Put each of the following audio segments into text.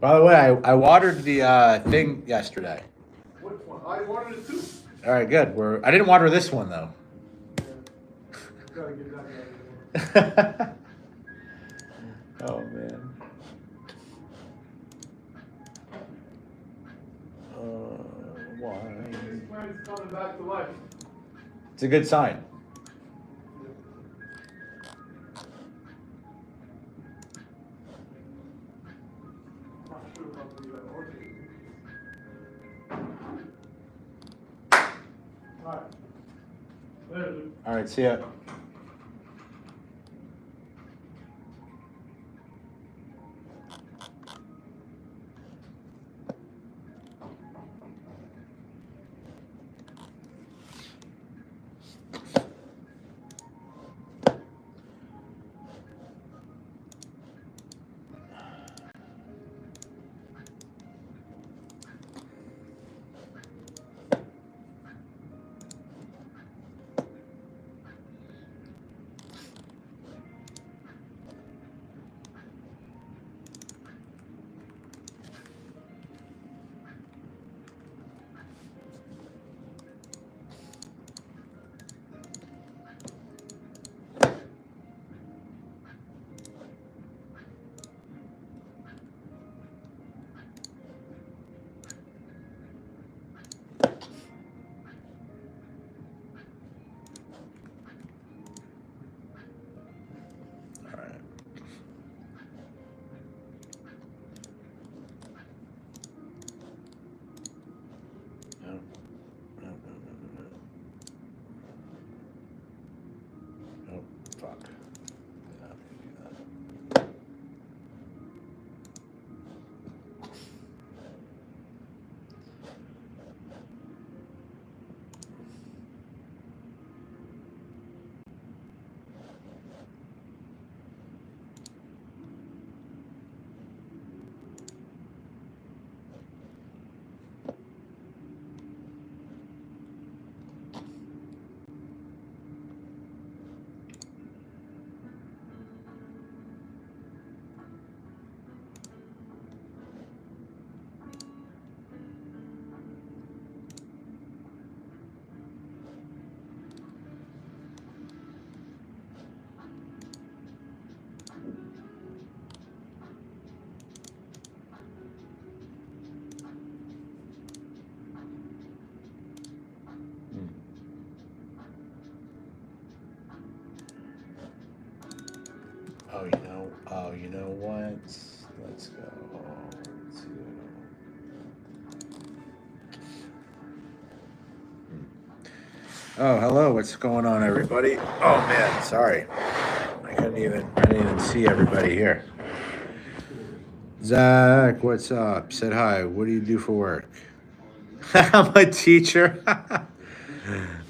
By the way, I watered the thing yesterday. Which one? I watered it too. All right, good. I didn't water this one though. Yeah. Gotta get that out of here. Oh man. Why? This plant is coming back to life. It's a good sign. Not sure about the orchid. Alright. Later, dude. All right, see ya. You know what? Let's go to. Oh, hello. What's going on, everybody? Oh man, sorry. I didn't even see everybody here. Zach, what's up? Said hi. What do you do for work? I'm a teacher.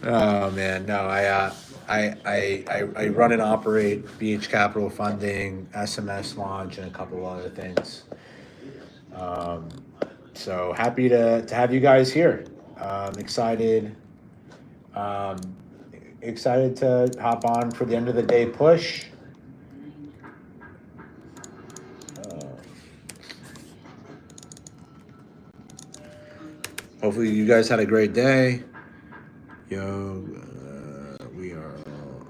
Oh man, no, I run and operate BH Capital Funding, SMS Launch, and a couple of other things. So happy to have you guys here. Excited to hop on for the end of the day push. Hopefully you guys had a great day. Yo, we are all...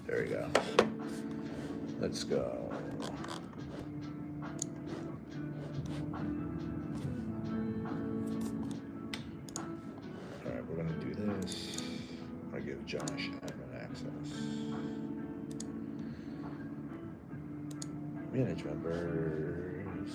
There we go. Let's go. All right, we're gonna do this. I'll give Josh admin access. Manage members.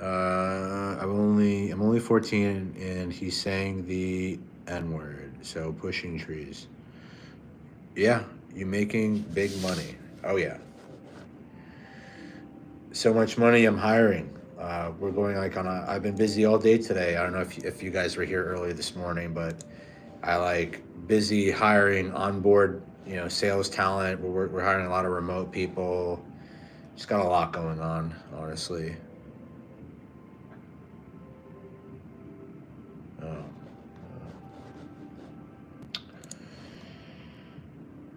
I'm only 14 and he's saying the N-word, so pushing trees. Yeah, you making big money. Oh yeah. So much money I'm hiring. We're going like on I've been busy all day today. I don't know if you guys were here early this morning, but I like busy hiring onboard, sales talent. We're hiring a lot of remote people. Just got a lot going on, honestly.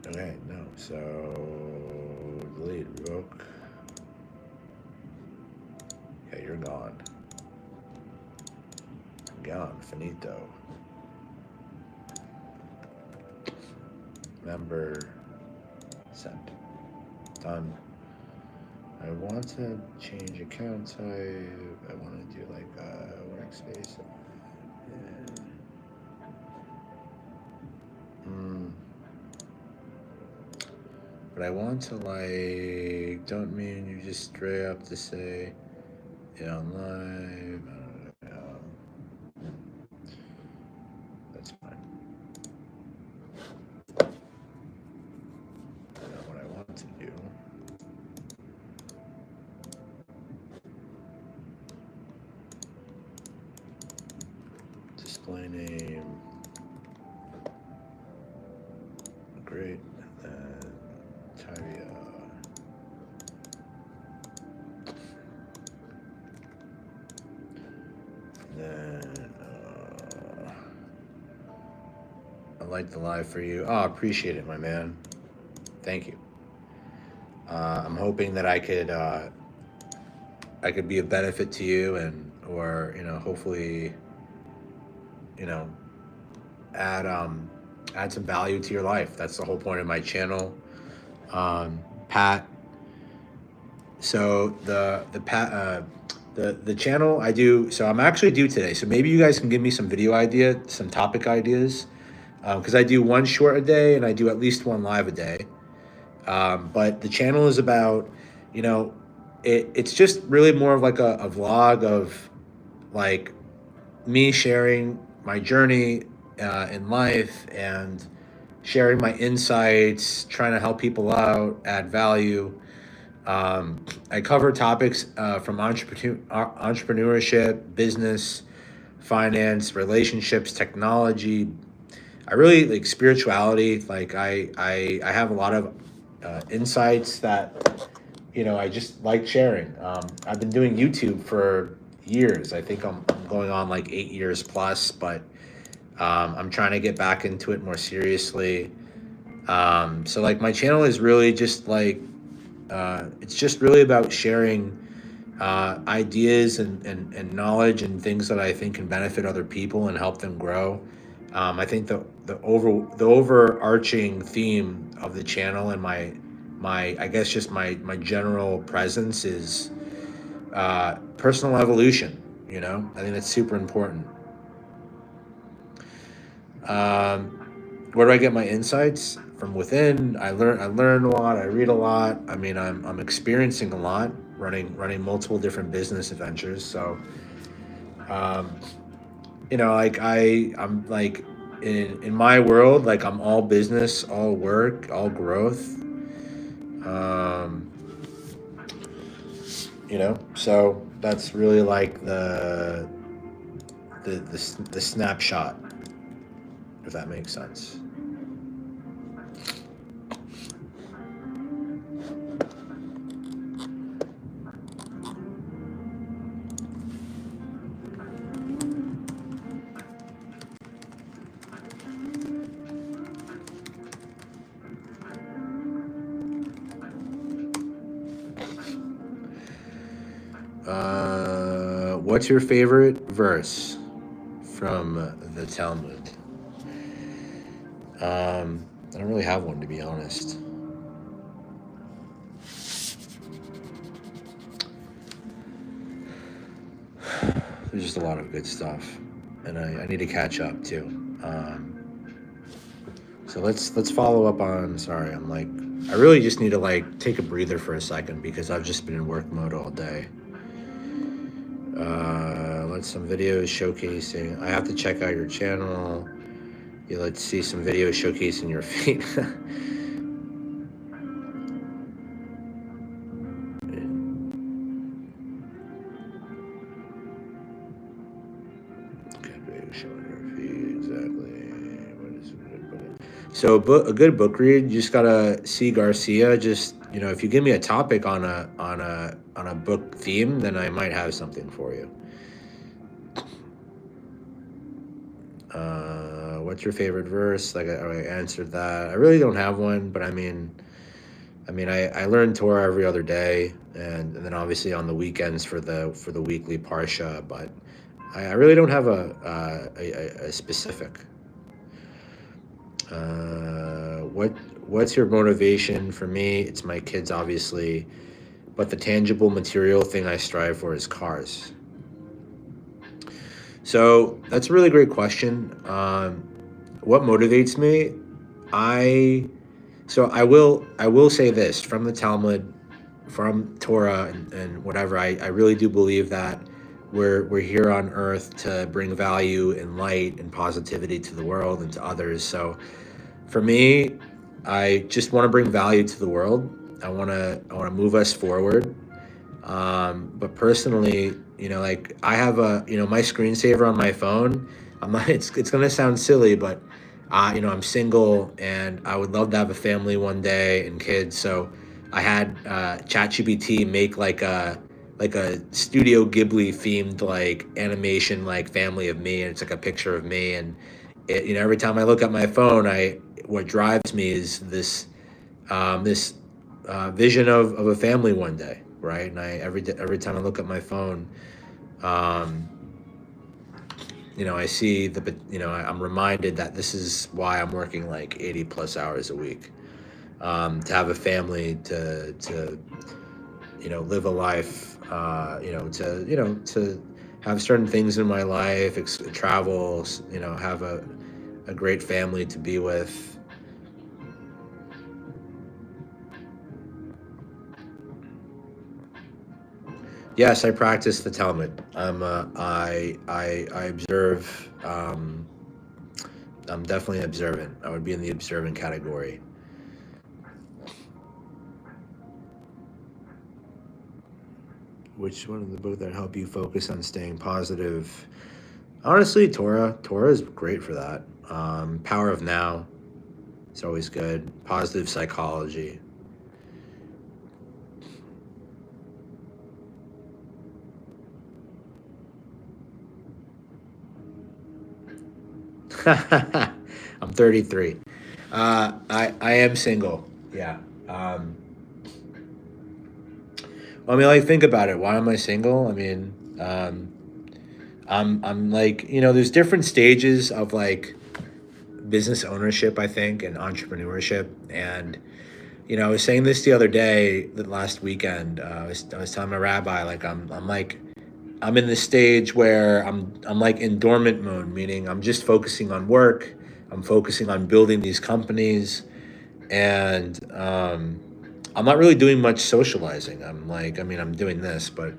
Okay, no, so delete, revoke. Yeah, you're gone. Gone, finito. Member, send. Done. I want to change account type. I want to do like workspace. Yeah. But I want to like, don't mean you just straight up to say, yeah, on live. That's fine. Now what I want to do. Display name. Great. And then Tyria. Then I like the live for you. Oh, appreciate it, my man. Thank you. I'm hoping that I could be a benefit to you, and or hopefully add some value to your life. That's the whole point of my channel, Pat. So the channel I do. So I'm actually due today. So maybe you guys can give me some video idea, some topic ideas, because I do one short a day and I do at least one live a day. But the channel is about, it's just really more of like a vlog of like me sharing my journey in life and sharing my insights, trying to help people out, add value. I cover topics from entrepreneurship, business, finance, relationships, technology. I really like spirituality. Like I have a lot of insights that I just like sharing. I've been doing YouTube for years. I think I'm going on like 8 years plus, but I'm trying to get back into it more seriously. So like my channel is really just like it's just really about sharing ideas and knowledge and things that I think can benefit other people and help them grow. I think the overarching theme of the channel and my I guess just my general presence is personal evolution. I think that's super important. Where do I get my insights? From within. I learn a lot. I read a lot. I mean, I'm experiencing a lot, running multiple different business adventures. So, like I'm like in my world, like I'm all business, all work, all growth. Um, so that's really like the snapshot, if that makes sense. What's your favorite verse from the Talmud? I don't really have one, to be honest. There's just a lot of good stuff, and I need to catch up too. So let's follow up on. Sorry, I'm like I really just need to like take a breather for a second because I've just been in work mode all day. Let's some videos showcasing. I have to check out your channel. Yeah, let's see some videos showcasing your feet. So a good book read, you just gotta see Garcia. Just if you give me a topic on a book theme, then I might have something for you. what's your favorite verse? Like I answered that. I really don't have one, but I mean, I learn Torah every other day, and then obviously on the weekends for the weekly parsha. But I really don't have a specific. What's your motivation? For me, it's my kids, obviously, but the tangible material thing I strive for is cars. So that's a really great question. What motivates me? I will say this from the Talmud, from Torah, and whatever. I really do believe that we're here on earth to bring value and light and positivity to the world and to others. So for me, I just want to bring value to the world. I want to move us forward. But personally, like I have my screensaver on my phone. I'm not. It's gonna sound silly, but I'm single and I would love to have a family one day and kids. So I had ChatGPT make like a Studio Ghibli themed like animation like family of me, and it's like a picture of me. And every time I look at my phone, what drives me is this vision of a family one day, right? And every time I look at my phone, um, I see I'm reminded that this is why I'm working like 80 plus hours a week, to have a family, to live a life, to have certain things in my life, travel, have a great family to be with. Yes, I practice the Talmud. I observe. I'm definitely observant. I would be in the observant category. Which one of the book that help you focus on staying positive? Honestly, Torah. Torah is great for that. Power of Now. It's always good. Positive psychology. I'm 33. I am single. Yeah. Like think about it. Why am I single? I'm like there's different stages of like business ownership, I think, and entrepreneurship. And I was saying this the other day, the last weekend. I was telling my rabbi like I'm in this stage where I'm like in dormant mode, meaning I'm just focusing on work. I'm focusing on building these companies, and I'm not really doing much socializing. I'm doing this, but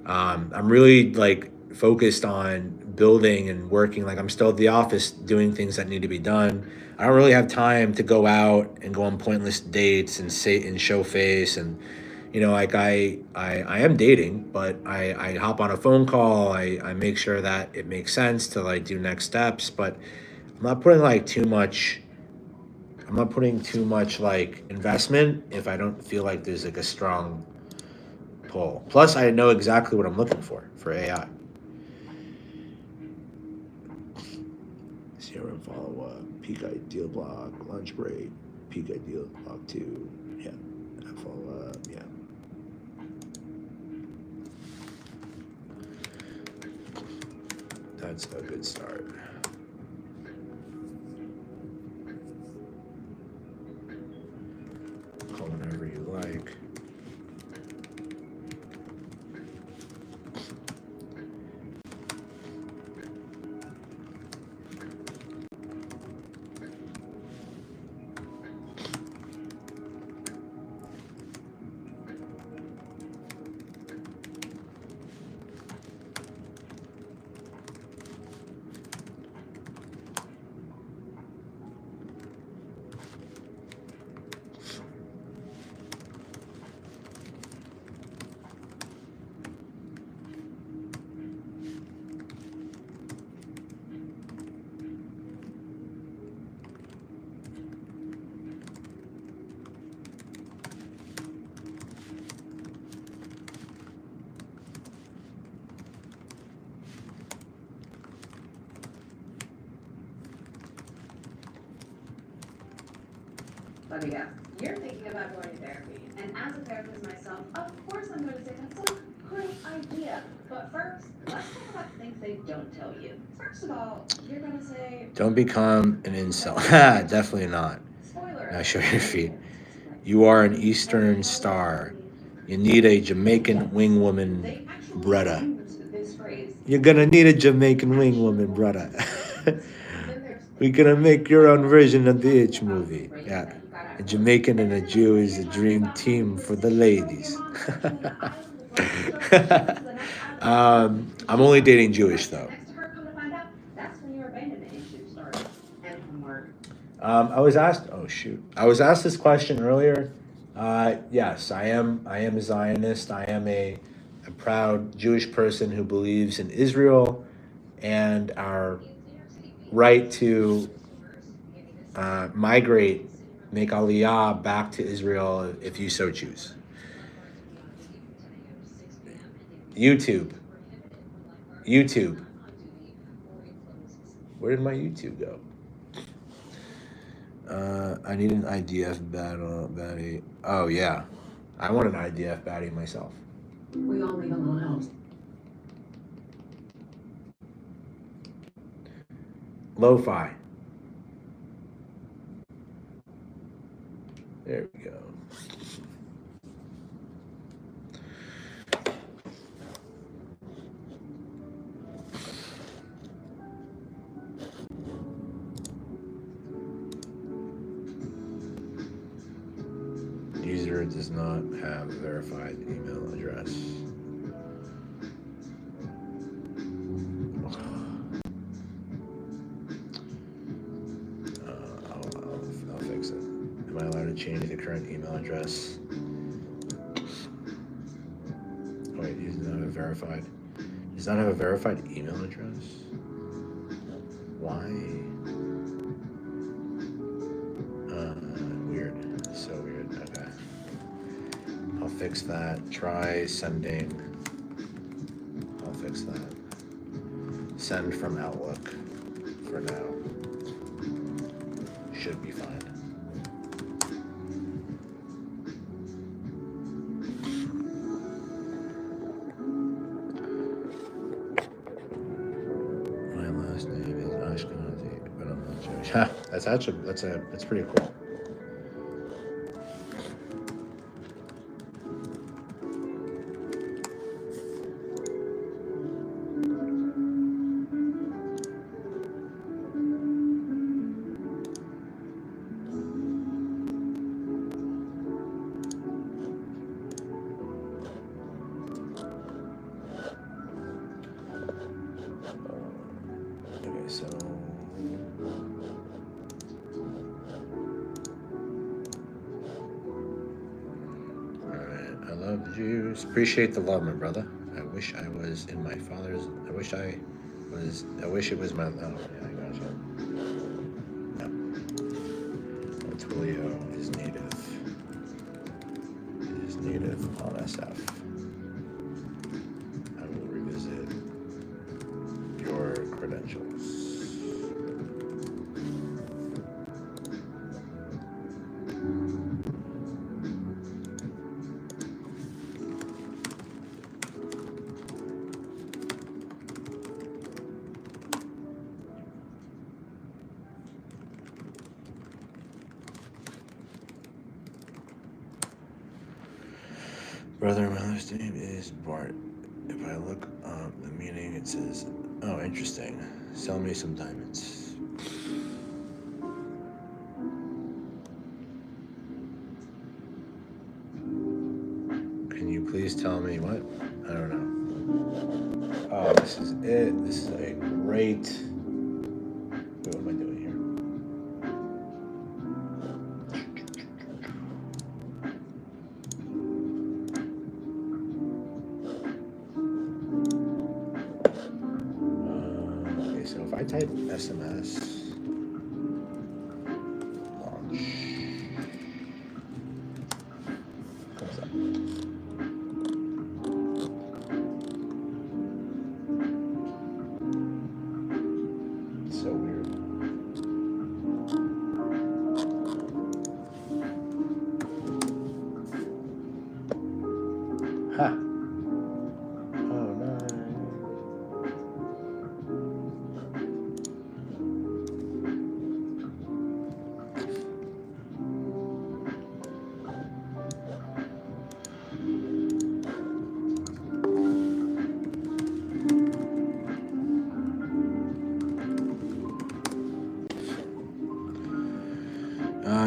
I'm really like focused on building and working. Like I'm still at the office doing things that need to be done. I don't really have time to go out and go on pointless dates and say and show face. And like I am dating, but I hop on a phone call. I make sure that it makes sense to like do next steps, but I'm not putting like too much. I'm not putting too much like investment if I don't feel like there's like a strong pull. Plus, I know exactly what I'm looking for AI. CRM follow up, peak ideal block, lunch break, peak ideal block 2. Yeah, follow up. Yeah. That's a good start. Call whenever you like. Let me guess. You're thinking about going to therapy. And as a therapist myself, of course I'm going to say that's a great idea. But first, let's talk about the things they don't tell you. First of all, you're going to say, Don't become an incel. Definitely not. spoiler. Now show your feet. You are an Eastern star. You need a Jamaican wing woman, They actually brother. use this phrase. You're gonna need a Jamaican wing woman, brother. Then there's We're gonna make your own version of the Itch movie. Yeah. A Jamaican and a Jew is a dream team for the ladies. I'm only dating Jewish though. Next to her, come to find out, that's when your abandonment issue started. And homework. I was asked. Oh shoot! I was asked this question earlier. Yes, I am. I am a Zionist. I am a proud Jewish person who believes in Israel and our right to migrate, make aliyah back to Israel if you so choose. YouTube. Where did my YouTube go? I need an IDF baddie. Oh yeah, I want an IDF baddie myself. We all need a little help. Lo-fi. There we go. User does not have a verified email address. I'll fix it. Am I allowed to change the current email address? Oh, wait, he does not have a verified. Does not have a verified email address? Why? Weird. So weird. Okay. I'll fix that. Try sending. I'll fix that. Send from Outlook for now. Should be fine. My last name is Ashkenazi, but I'm not Jewish. That's pretty cool. Okay, so alright, I love the Jews. Appreciate the love, my brother. I wish I was in my father's. I wish it was my. Oh, yeah, I got you. No. Tulio is native. Is native on SF. I will revisit your credentials. Brother, my last name is Bart. If I look up the meaning, it says, oh, interesting. Sell me some diamonds. Can you please tell me what? I don't know. Oh, this is it. This is a great. Wait, what am I doing here? Okay, so if I type SMS launch, comes up. It's so weird.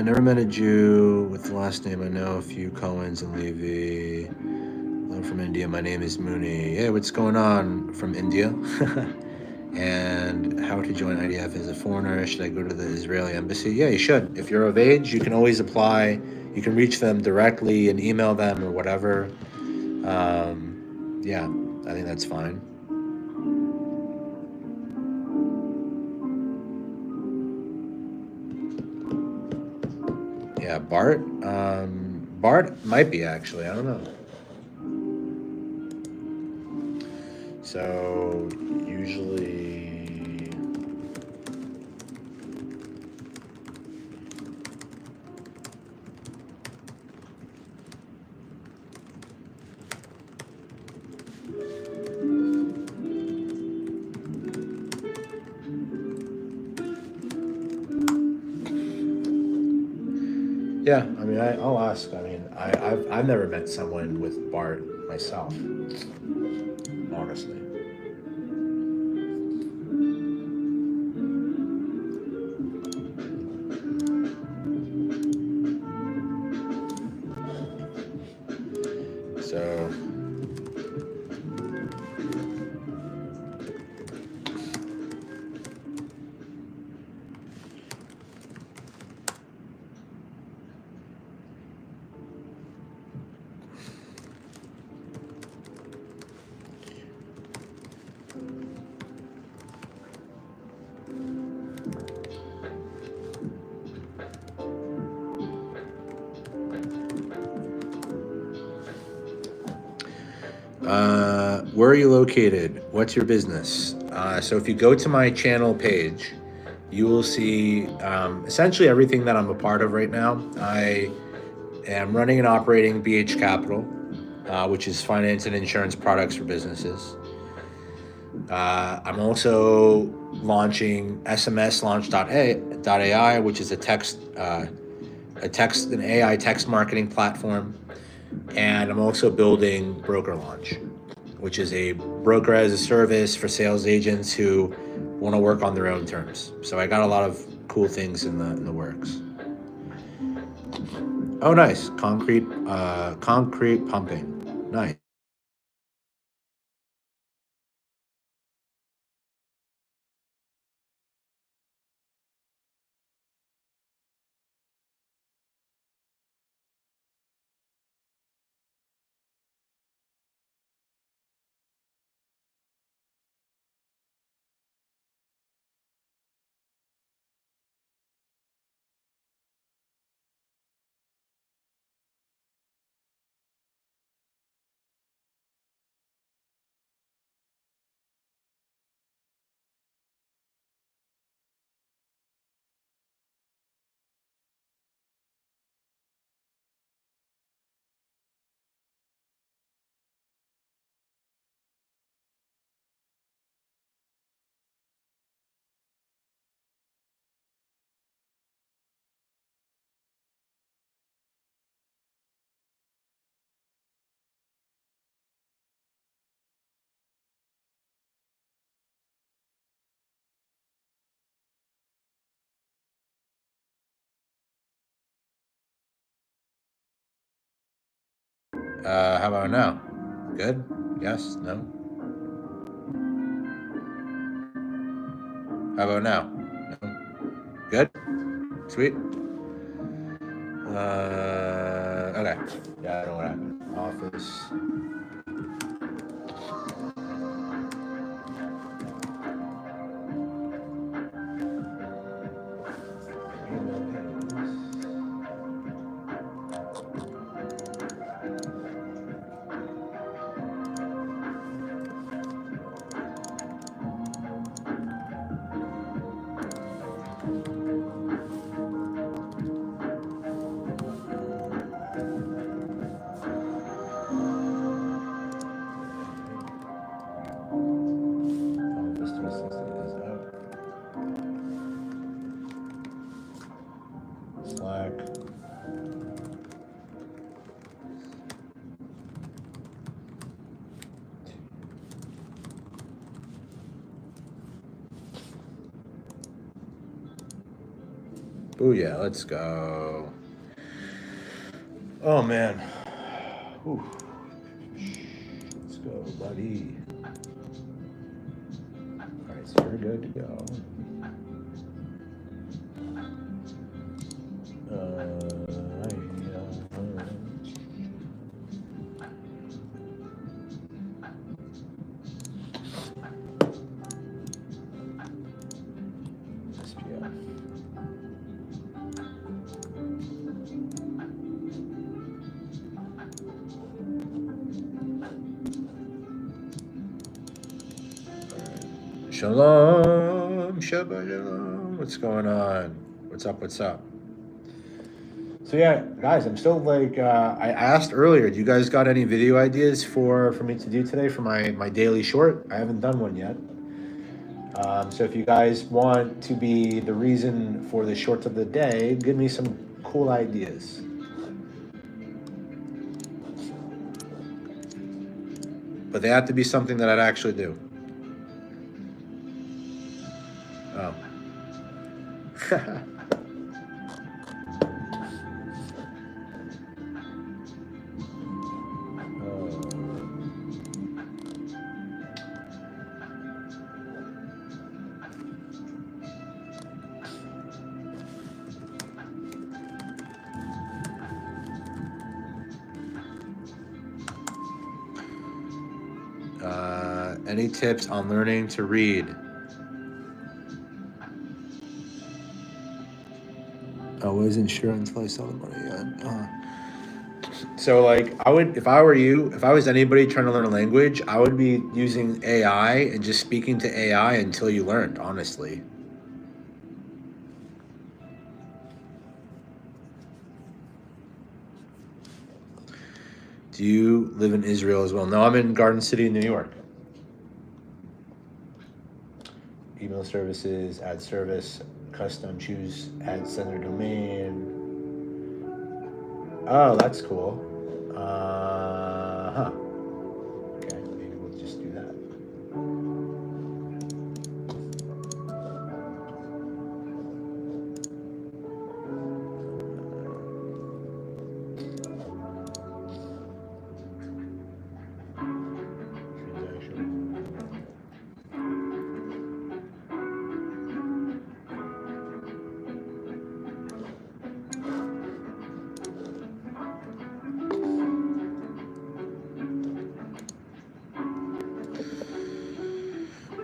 never met a Jew with the last name. I know a few Cohens and Levi. I'm from India. My name is Mooney. Hey, what's going on from India? And how to join IDF as a foreigner? Should I go to the Israeli embassy? Yeah, you should. If you're of age, you can always apply. You can reach them directly and email them or whatever. Yeah, I think that's fine. Yeah, Bart. Bart might be actually. I don't know. So usually, yeah. I mean, I'll ask. I mean, I've never met someone with Bart myself, honestly. So. Where are you located? What's your business? So if you go to my channel page, you will see essentially everything that I'm a part of right now. I am running and operating BH Capital, which is finance and insurance products for businesses. I'm also launching SMS Launch.ai, which is a text an AI text marketing platform. And I'm also building Broker Launch, which is a broker as a service for sales agents who want to work on their own terms. So I got a lot of cool things in the works. Oh, nice. Concrete pumping. Nice. How about now? Good? Yes? No? How about now? No? Good? Sweet? Okay. Yeah, I don't know what happened. Office. Booyah, let's go. Oh, man. Whew. Let's go, buddy. All right, so you're good to go. Shalom, Shabbat Shalom. What's going on? What's up? What's up? So yeah, guys, I'm still like I asked earlier. Do you guys got any video ideas for me to do today for my daily short? I haven't done one yet. So if you guys want to be the reason for the shorts of the day, give me some cool ideas. But they have to be something that I'd actually do. Oh. Any tips on learning to read? I wasn't sure until I saw the money. So like I would, if I were you, if I was anybody trying to learn a language, I would be using AI and just speaking to AI until you learned, honestly. Do you live in Israel as well? No, I'm in Garden City, New York. Email services, ad service, custom, choose ad sender domain. Oh, that's cool. Okay, maybe we'll just do that.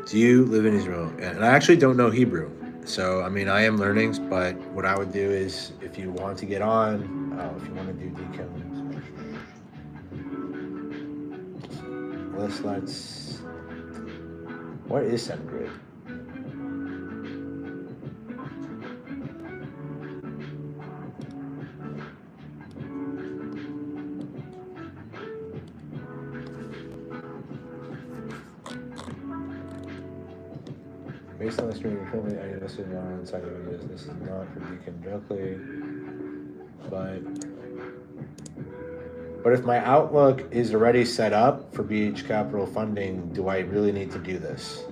Do you live in Israel? And I actually don't know Hebrew. So, I mean, I am learning, but what I would do is if you want to get on, if you want to do decom, let's, what is SendGrid? Based on the stream, currently I invested on inside of videos. This is not for decom directly, but if my Outlook is already set up for BH Capital funding, do I really need to do this?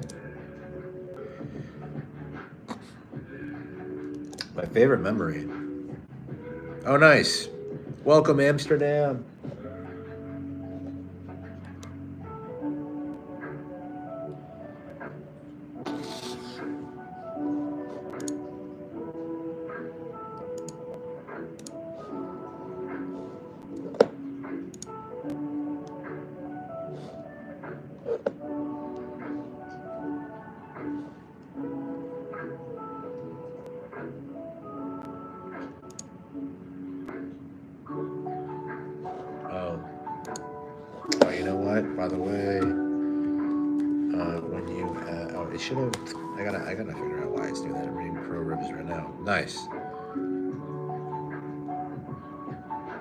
My favorite memory. Oh, nice. Welcome, Amsterdam. You know what? By the way, when you it should have. I gotta figure out why it's doing that. I'm reading pro ribs right now. Nice.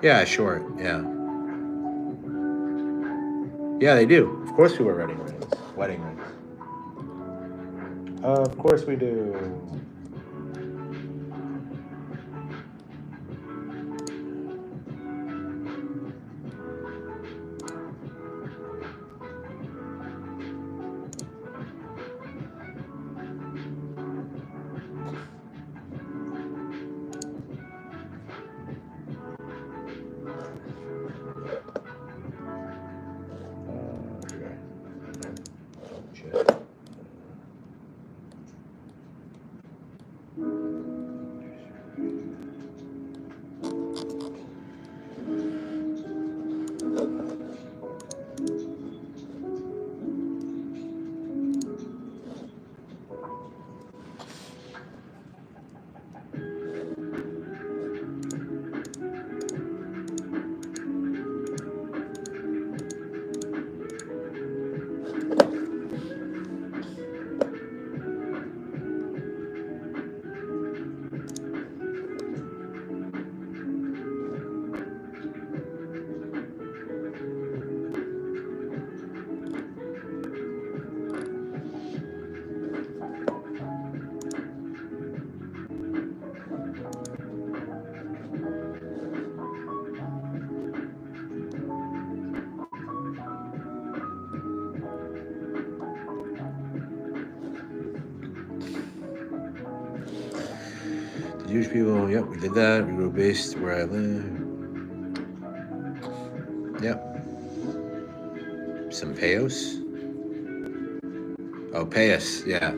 Yeah, sure. Yeah. Yeah, they do. Of course, we wear wedding rings. Wedding rings. Of course we do. Jewish people, yep, we did that. We were based where I live. Yep. Some Payos. Oh, Payos, yeah.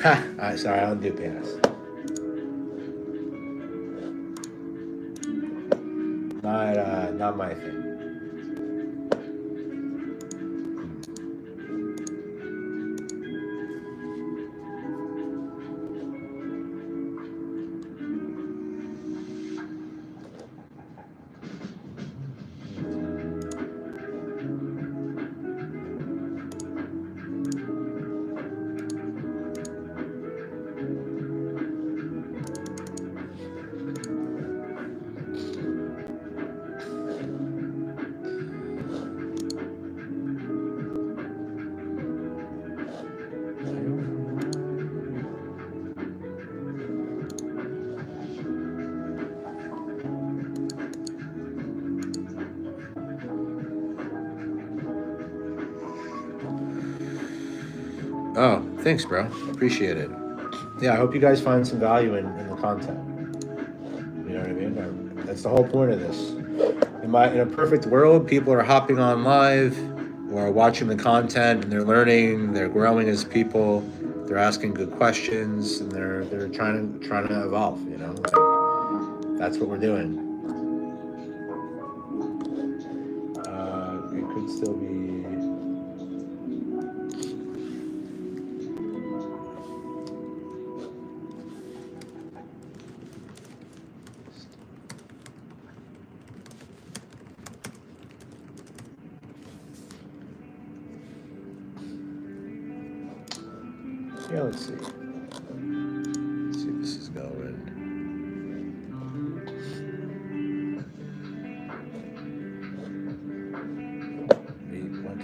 Ha! Sorry, I don't do Payos. Not my thing. Oh, thanks, bro. Appreciate it. Yeah, I hope you guys find some value in the content. You know what I mean? That's the whole point of this. In a perfect world, people are hopping on live or watching the content and they're learning, they're growing as people, they're asking good questions, and they're trying to evolve. You know, like, that's what we're doing. It could still be. Yeah, let's see. Let's see if this is going. Wait, what?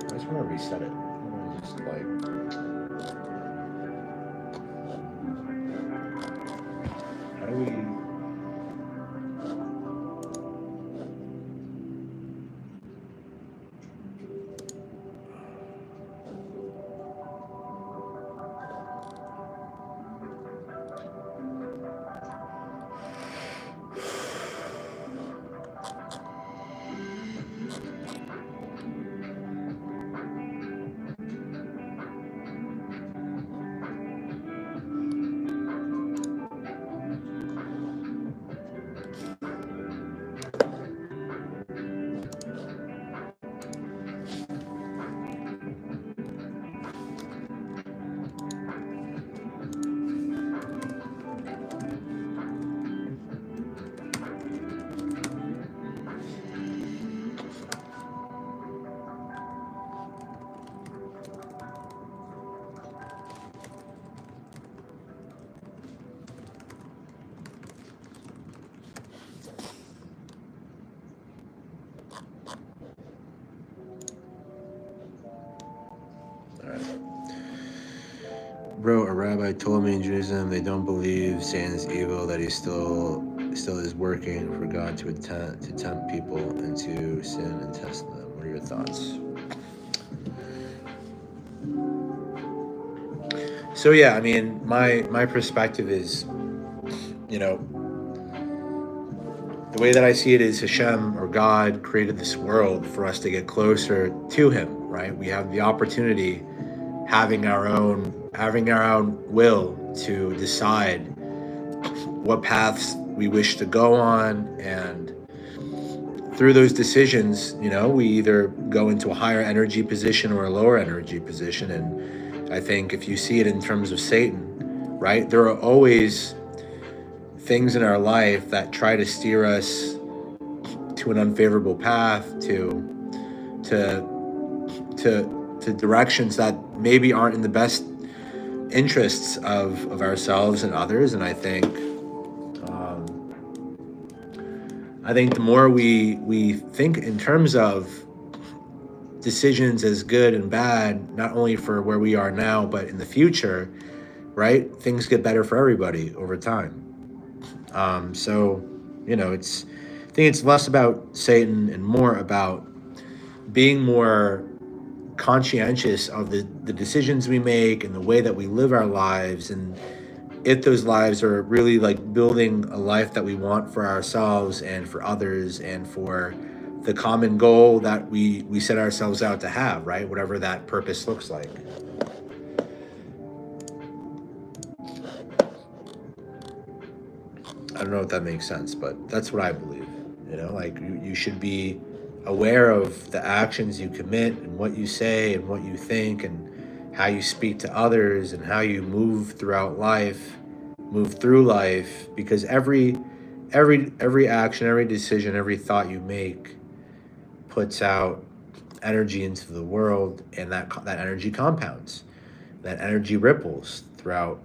I just want to reset it. I want to just how do we? Bro, a rabbi told me in Judaism they don't believe Satan is evil, that he still is working for God to tempt people into sin and test them. What are your thoughts? So yeah, I mean, my perspective is, you know, the way that I see it is Hashem, or God, created this world for us to get closer to Him, right? We have the opportunity, having our own will to decide what paths we wish to go on, and through those decisions, we either go into a higher energy position or a lower energy position. And I think if you see it in terms of Satan, right, there are always things in our life that try to steer us to an unfavorable path, to directions that maybe aren't in the best interests of ourselves and others. And I think the more we think in terms of decisions as good and bad, not only for where we are now, but in the future, right? Things get better for everybody over time. So, I think it's less about Satan and more about being more conscientious of the decisions we make and the way that we live our lives, and if those lives are really like building a life that we want for ourselves and for others and for the common goal that we set ourselves out to have, right? Whatever that purpose looks like. I don't know if that makes sense, but that's what I believe. Like you should be aware of the actions you commit and what you say and what you think and how you speak to others and how you move through life, because every action, every decision, every thought you make puts out energy into the world, and that energy compounds. That energy ripples throughout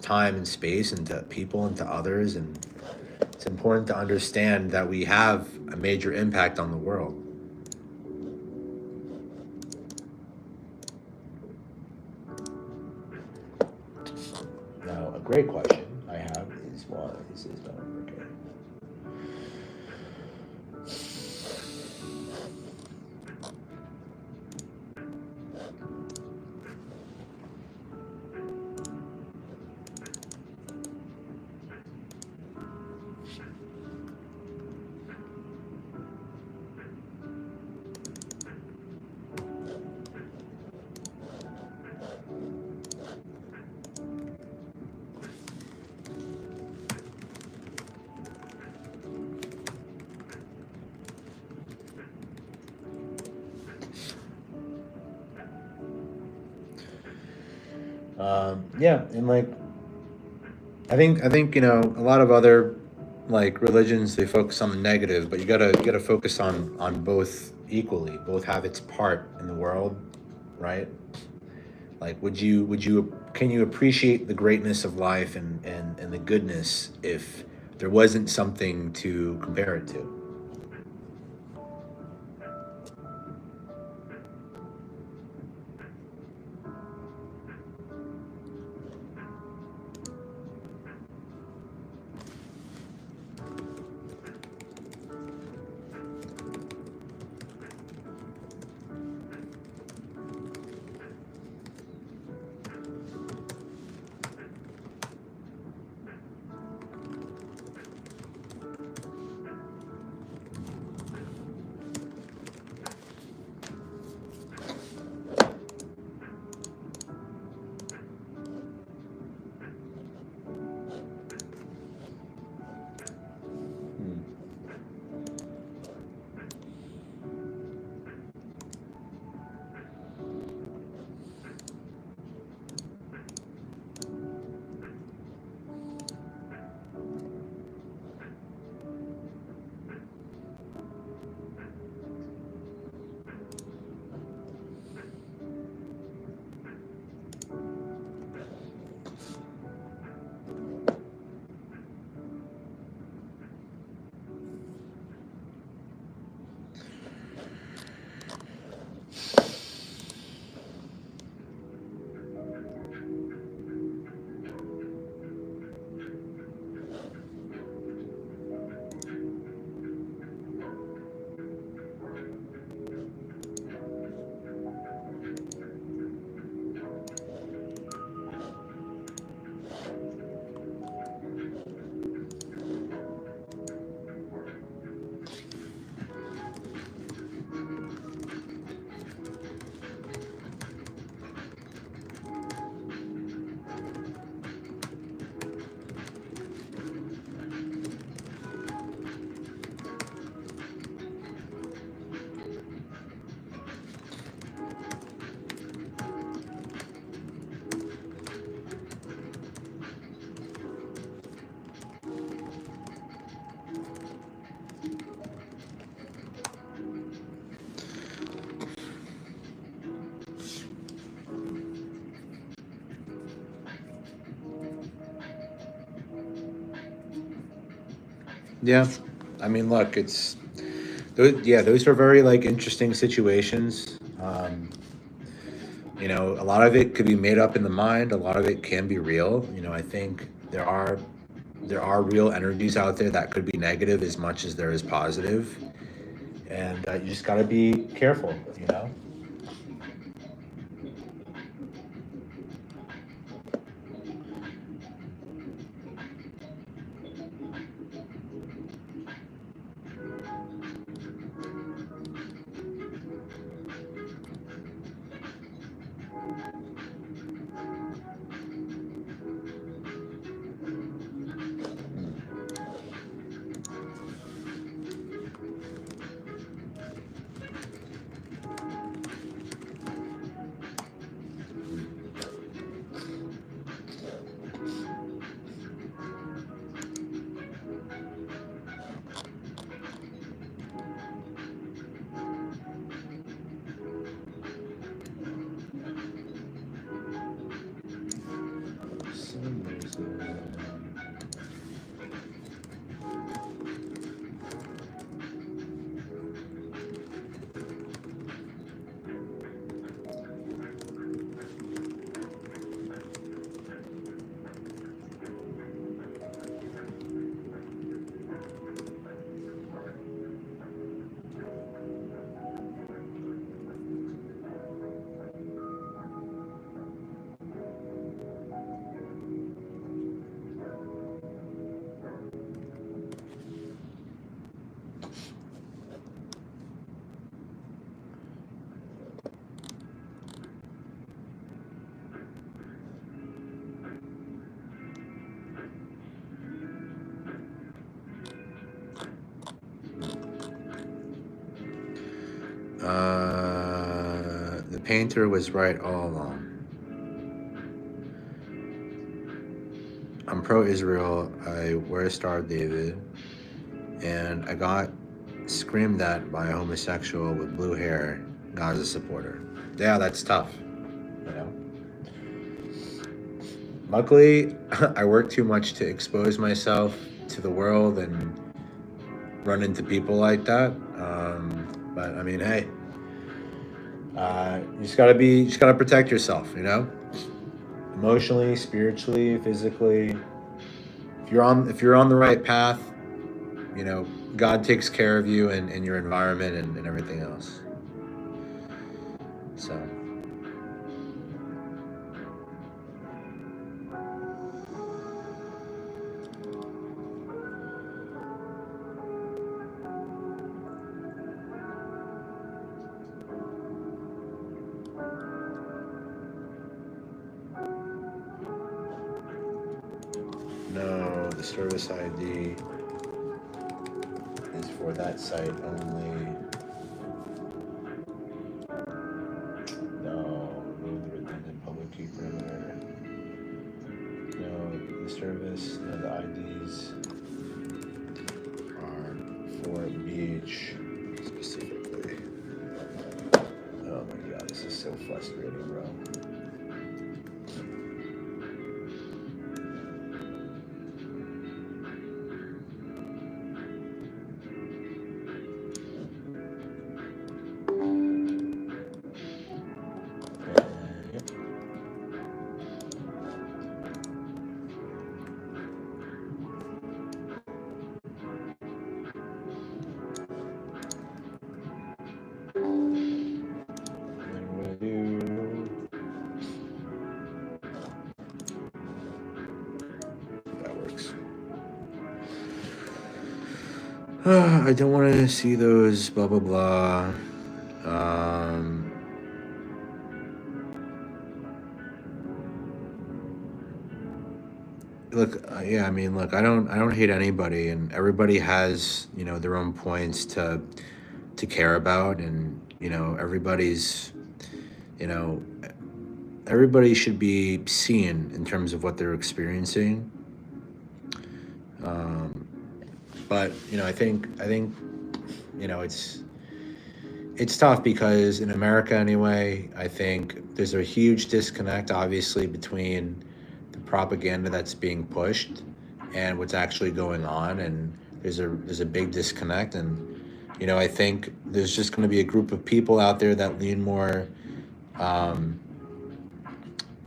time and space, and to people and to others, and it's important to understand that we have a major impact on the world. Now, a great question I have is, why this is not working? Yeah, and like I think a lot of other like religions, they focus on the negative, but you gotta focus on both equally. Both have its part in the world, right? Like, can you appreciate the greatness of life and the goodness if there wasn't something to compare it to? Yeah, I mean, look, it's those are very like interesting situations. A lot of it could be made up in the mind. A lot of it can be real. I think there are real energies out there that could be negative as much as there is positive, and you just got to be careful. The painter was right all along. I'm pro-Israel. I wear a Star of David, and I got screamed at by a homosexual with blue hair, Gaza supporter. Yeah, that's tough. You know. Luckily, I work too much to expose myself to the world and run into people like that. But I mean, hey, you just gotta protect yourself. Emotionally, spiritually, physically. If you're on the right path, God takes care of you and your environment and everything else. So. No, the service ID is for that site only. No, remove the redundant public key perimeter. No, the service and the IDs are for beach specifically. Oh my god, this is so frustrating, bro. I don't want to see those blah blah blah. Look, yeah, I mean, look, I don't hate anybody, and everybody has their own points to care about, and you know everybody should be seen in terms of what they're experiencing. But I think it's tough because in America anyway, I think there's a huge disconnect, obviously, between the propaganda that's being pushed and what's actually going on, and there's a big disconnect, and I think there's just going to be a group of people out there that lean more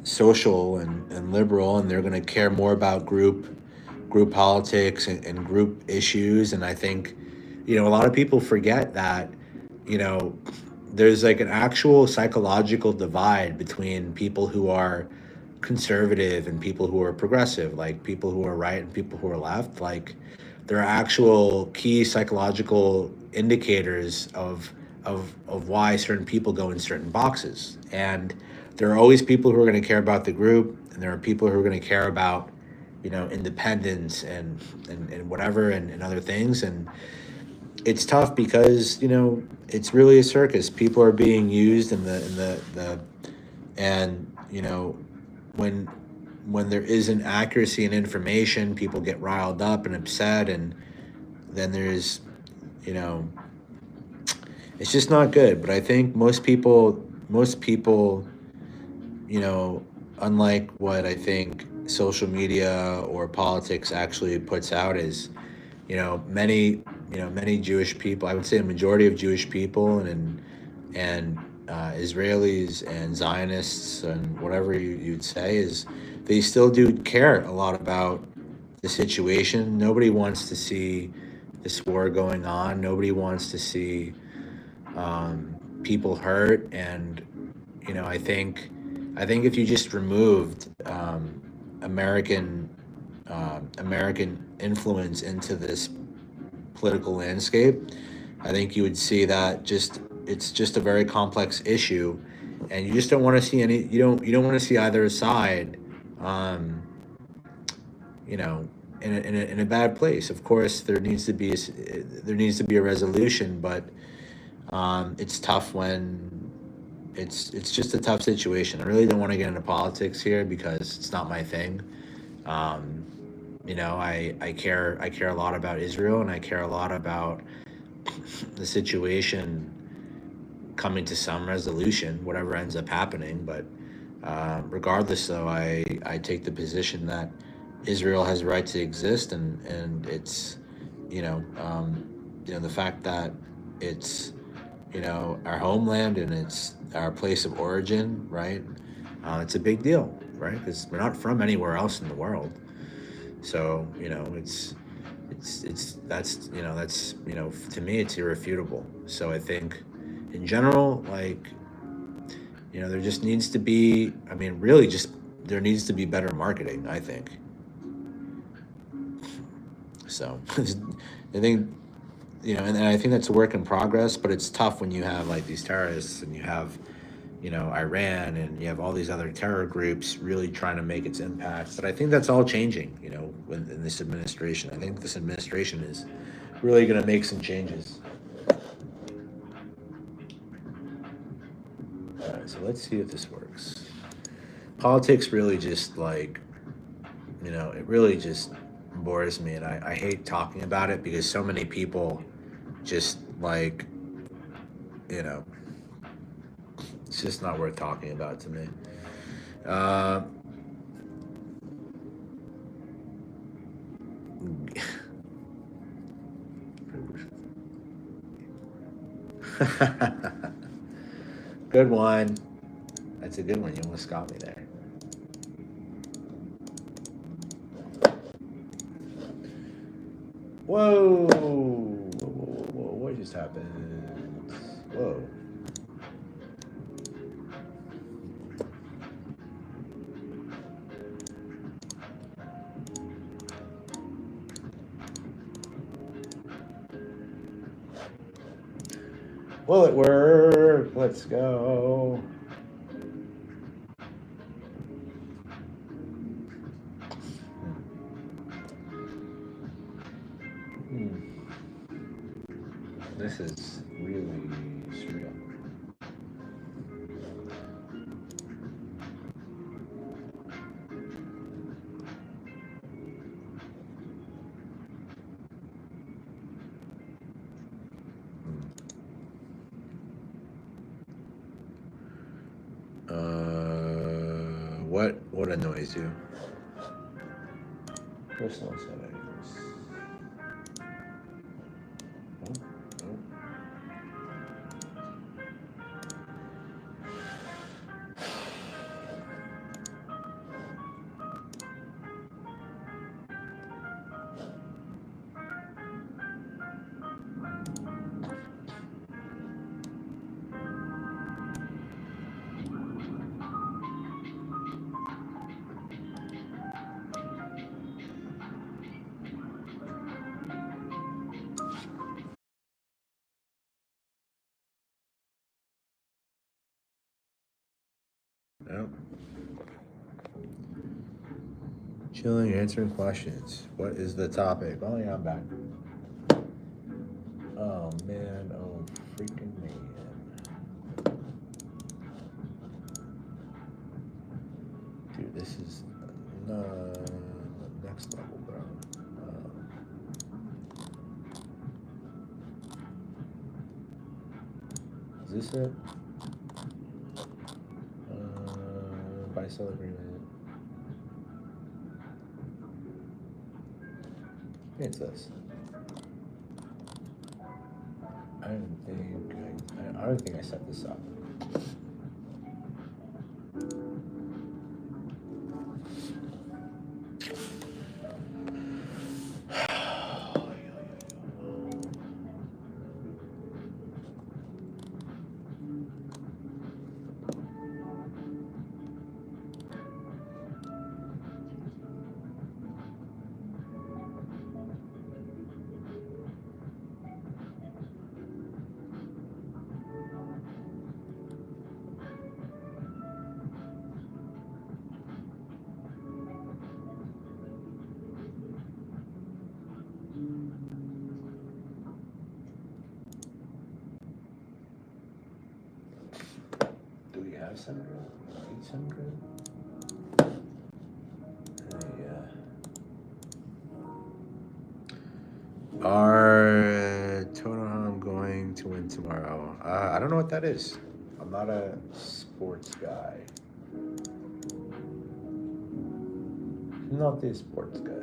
social and liberal, and they're going to care more about group politics and group issues. And I think a lot of people forget that there's like an actual psychological divide between people who are conservative and people who are progressive, like people who are right and people who are left. Like there are actual key psychological indicators of why certain people go in certain boxes. And there are always people who are going to care about the group, and there are people who are going to care about independence and whatever, and other things. And it's tough because it's really a circus. People are being used in the and when there isn't accuracy in information, people get riled up and upset, and then there's it's just not good. But I think most people unlike what I think social media or politics actually puts out, is many Jewish people, I would say a majority of Jewish people and Israelis and Zionists and whatever you'd say, is they still do care a lot about the situation. Nobody wants to see this war going on. Nobody wants to see people hurt. And I think if you just removed American influence into this political landscape, I think you would see that it's just a very complex issue, and you just don't want to see you don't want to see either side in a bad place. Of course there needs to be a resolution, but it's tough when it's just a tough situation. I really don't want to get into politics here because it's not my thing. I care a lot about Israel, and I care a lot about the situation coming to some resolution, whatever ends up happening. But regardless, though, I take the position that Israel has a right to exist, and it's the fact that it's our homeland and it's our place of origin, right? It's a big deal, right? Because we're not from anywhere else in the world. So that's to me it's irrefutable. So I think in general, like there just needs to be, really just there needs to be better marketing, I think. So I think and I think that's a work in progress, but it's tough when you have like these terrorists, and you have Iran, and you have all these other terror groups really trying to make its impacts. But I think that's all changing, in this administration. I think this administration is really going to make some changes. All right, so let's see if this works. Politics really just it really just bores me, and I hate talking about it because so many people just it's just not worth talking about to me. Good one. That's a good one. You almost got me there. Whoa. Whoa. What just happened? Whoa. Will it work? Let's go. This is really surreal. What annoys you? Personal settings. Yep. Chilling, answering questions. What is the topic? Oh yeah, I'm back. Oh man, oh freaking man. Dude, this is next level, bro. Is this it? Buy-sell agreement. It's this. I don't think I set this up. Do we have 700? 800? Are Tottenham going to win tomorrow? I don't know what that is. I'm not a sports guy. Not a sports guy.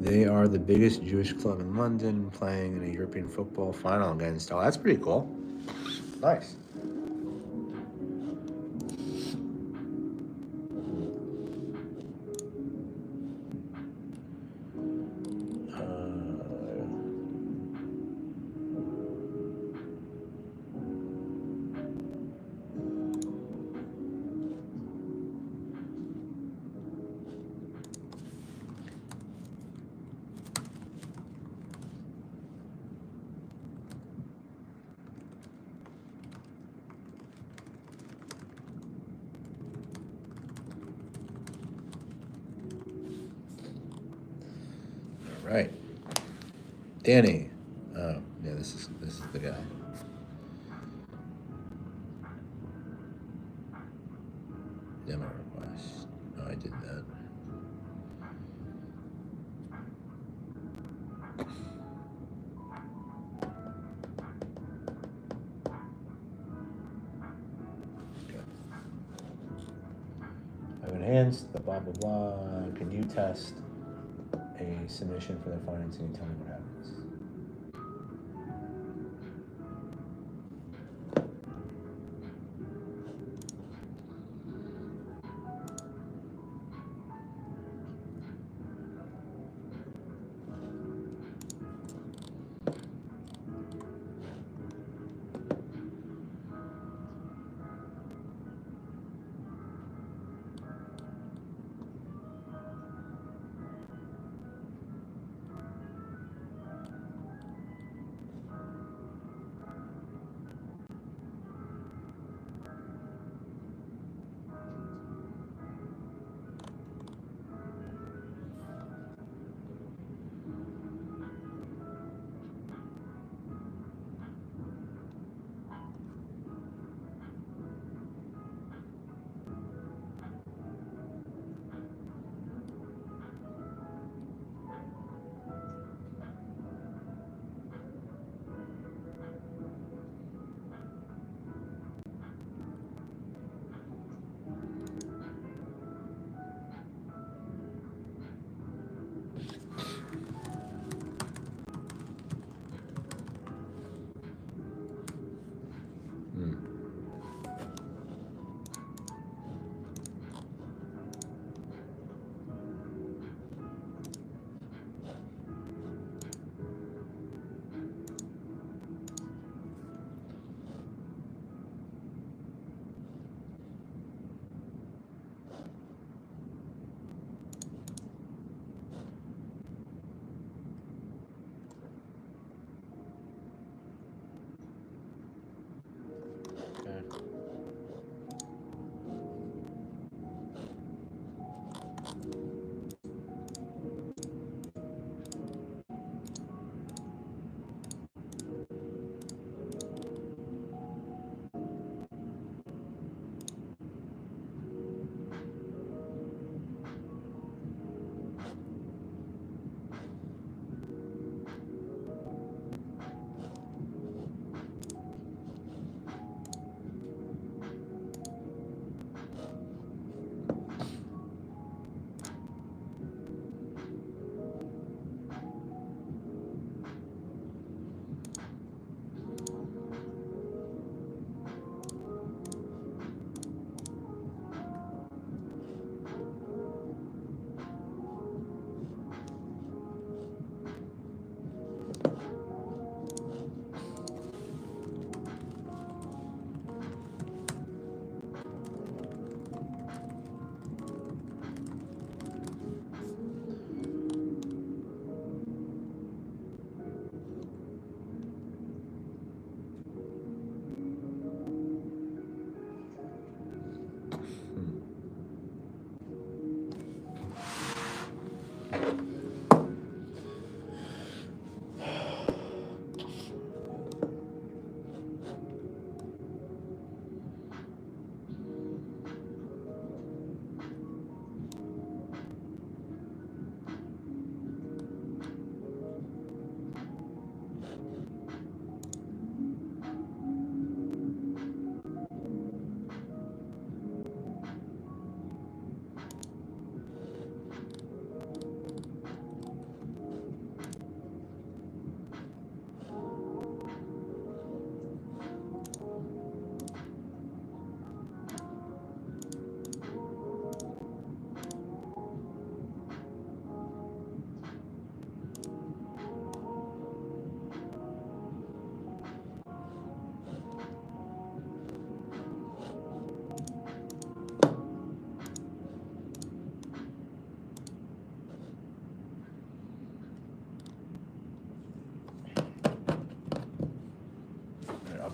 They are the biggest Jewish club in London, playing in a European football final against. Oh, that's pretty cool. Nice. Right. Danny. Oh, yeah, this is the guy. Demo request. Oh, I did that. Okay. I've enhanced the blah blah blah. Can you test a submission for their financing and tell me what happens?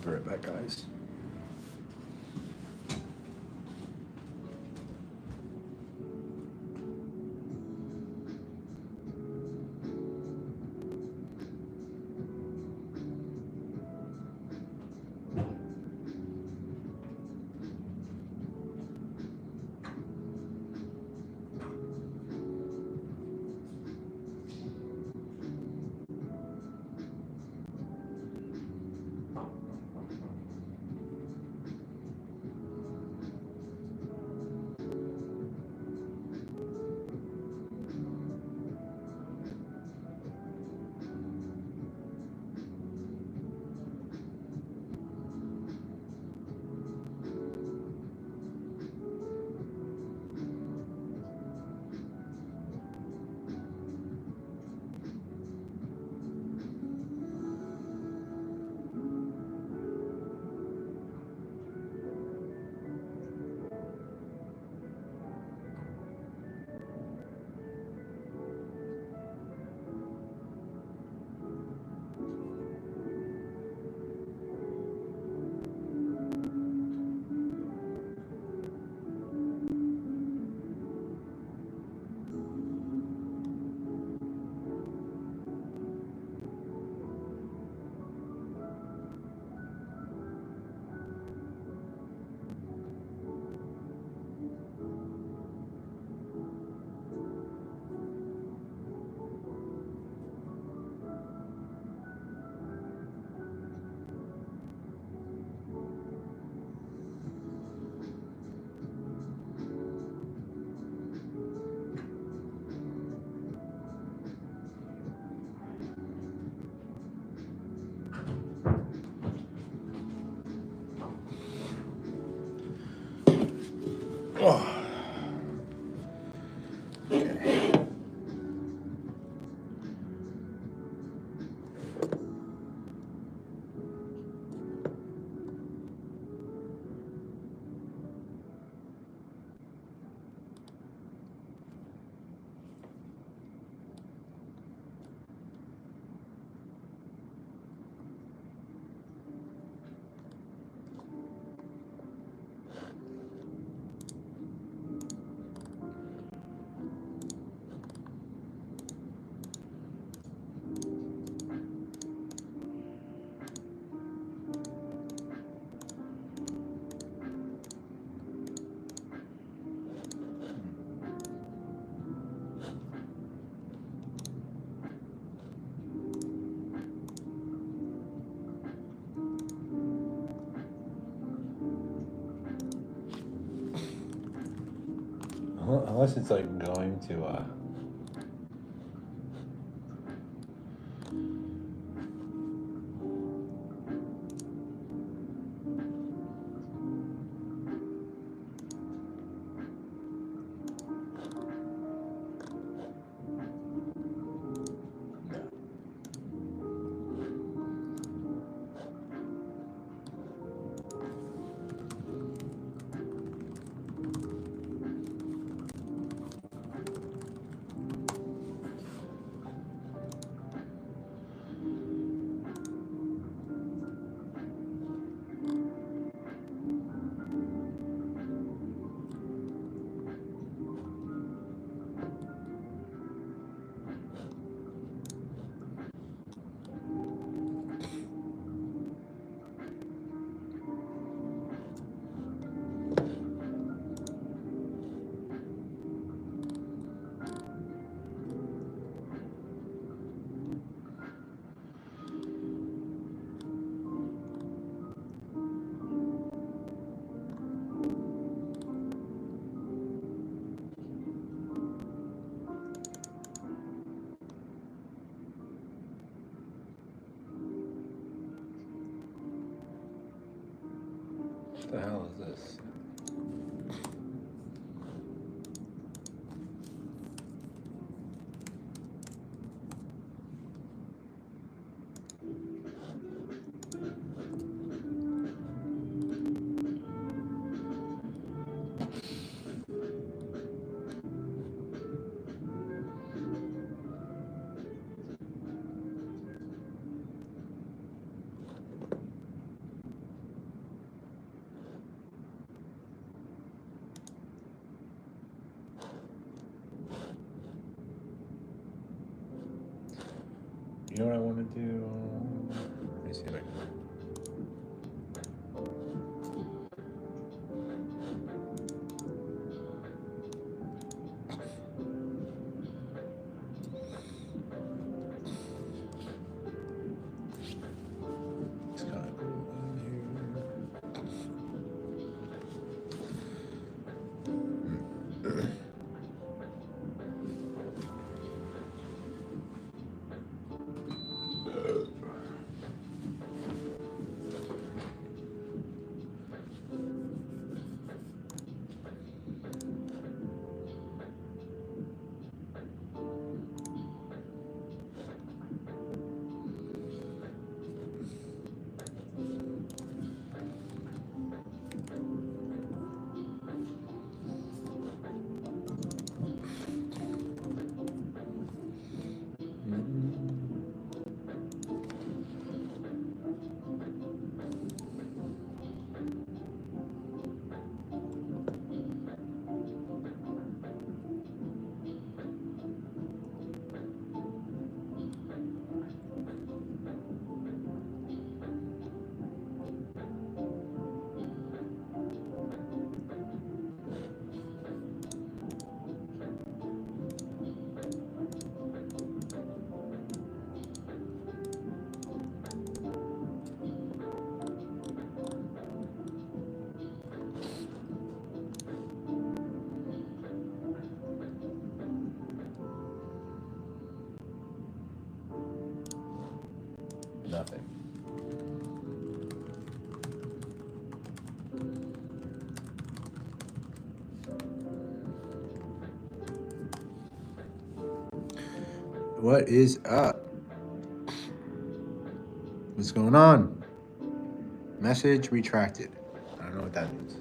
be right back, guys. Oh. Okay. Unless it's like going to what the hell is this? You know what I want to do? Let me see if I can. It's kind of cool here. Nothing. What is up? What's going on? Message retracted. I don't know what that means.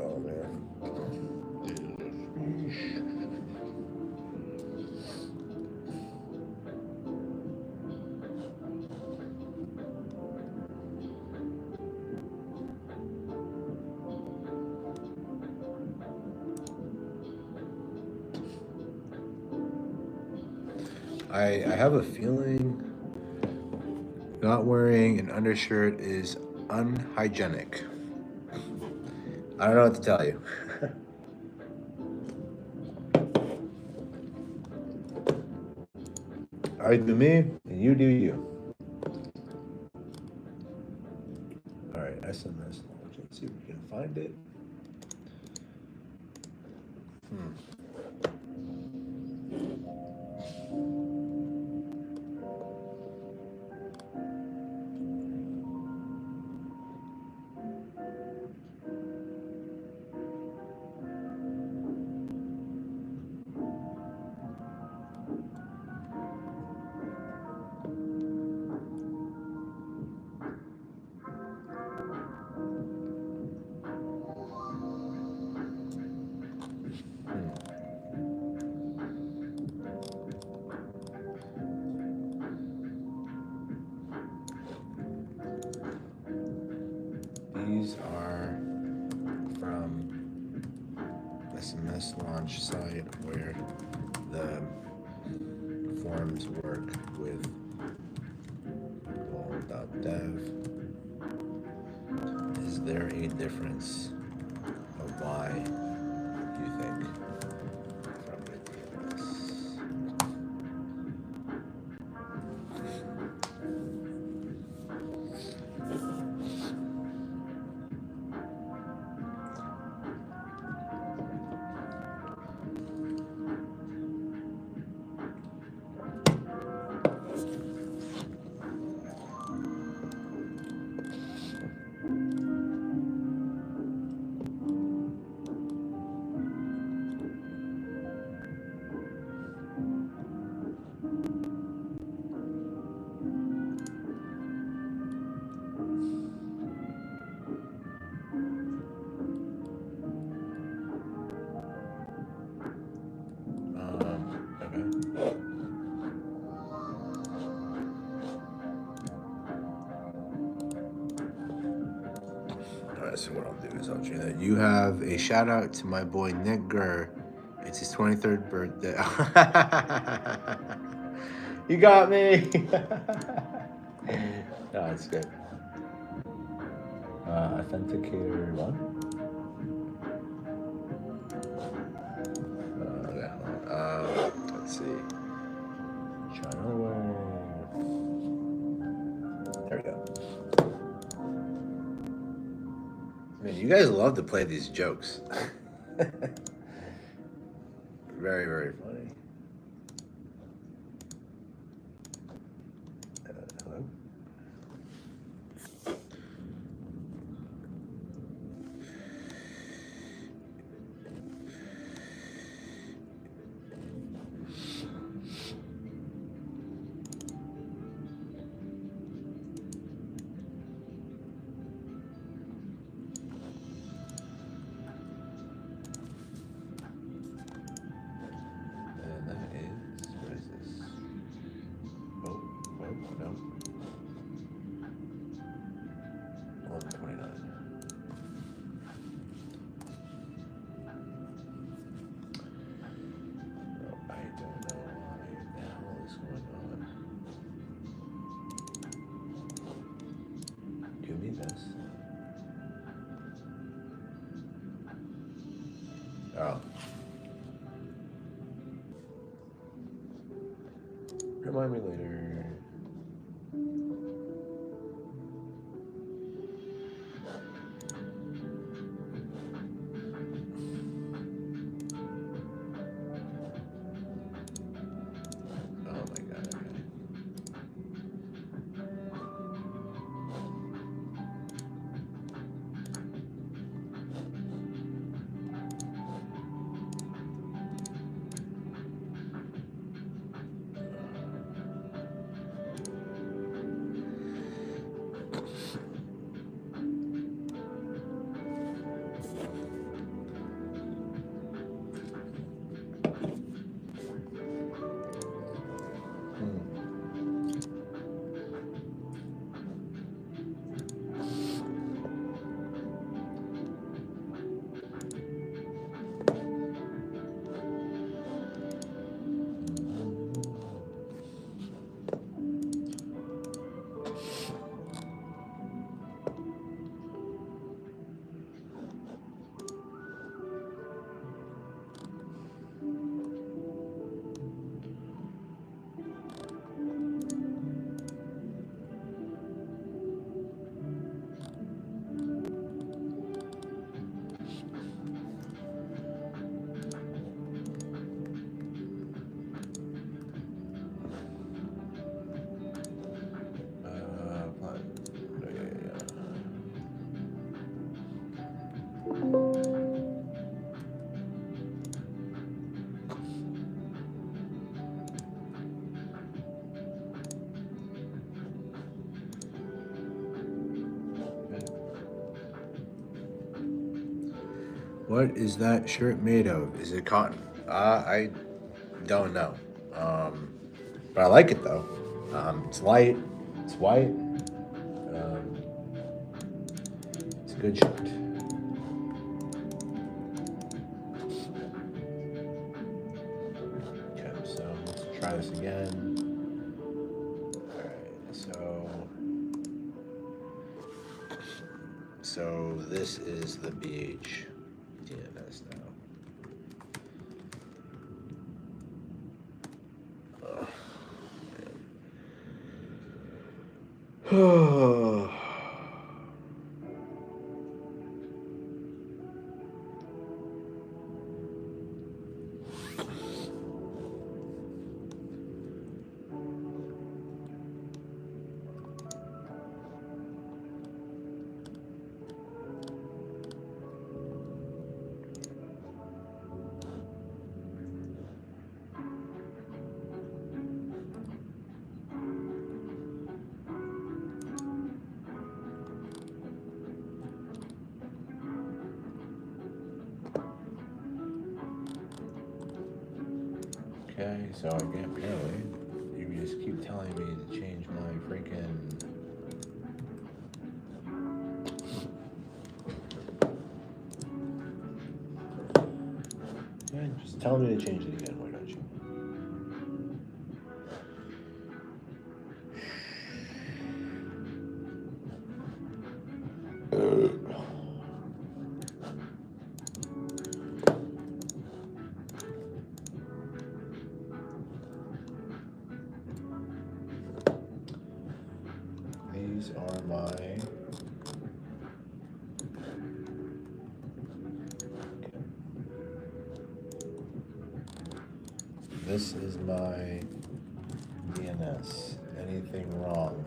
Oh man. I have a feeling not wearing an undershirt is unhygienic. I don't know what to tell you. I do me, and you do you. All right, SMS Launch. Let's see if we can find it. These are from SMS Launch site where the forms work with people.dev. Is there a difference of why you think from the DNS? So what I'll do is I'll change that. You have a shout out to my boy Nick Gurr. It's his 23rd birthday. You got me. No, it's good. Authenticator one. Let's see. Try another way. There we go. Man, you guys love to play these jokes. Very, very funny. Hello? Oh. Remind me later. Oh my god, okay. What is that shirt made of? Is it cotton? I don't know. But I like it though. It's light. It's white. It's a good shirt. Okay, so let's try this again. Alright, so this is the BH DNS now. Oh. Okay, so again, apparently, you just keep telling me to change my freaking Just tell me to change it again, why don't you? These are my this is my DNS. Anything wrong?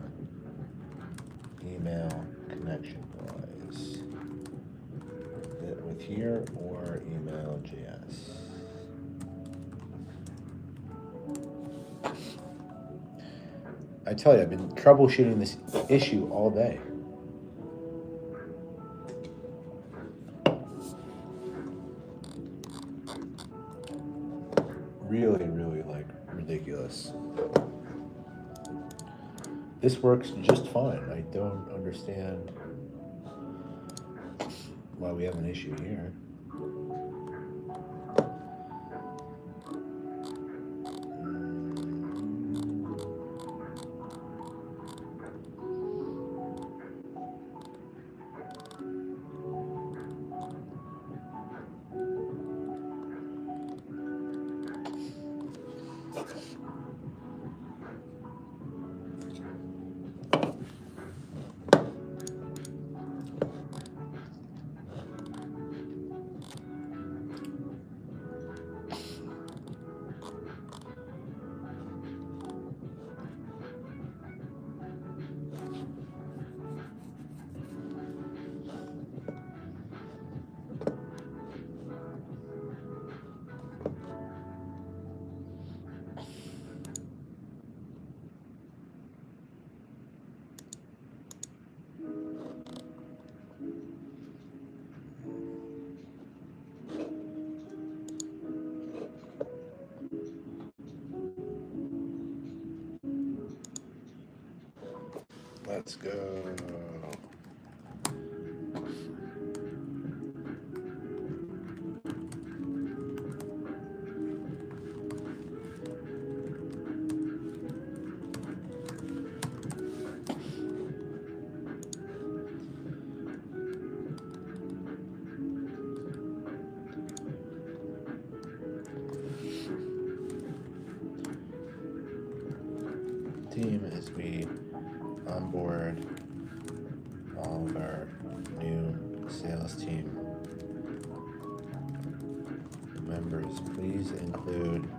Email connection wise. It with here or email JS. I tell you, I've been troubleshooting this issue all day. Really, really like ridiculous. This works just fine. I don't understand why we have an issue here. Let's go. Team as we onboard all of our new sales team members. Please include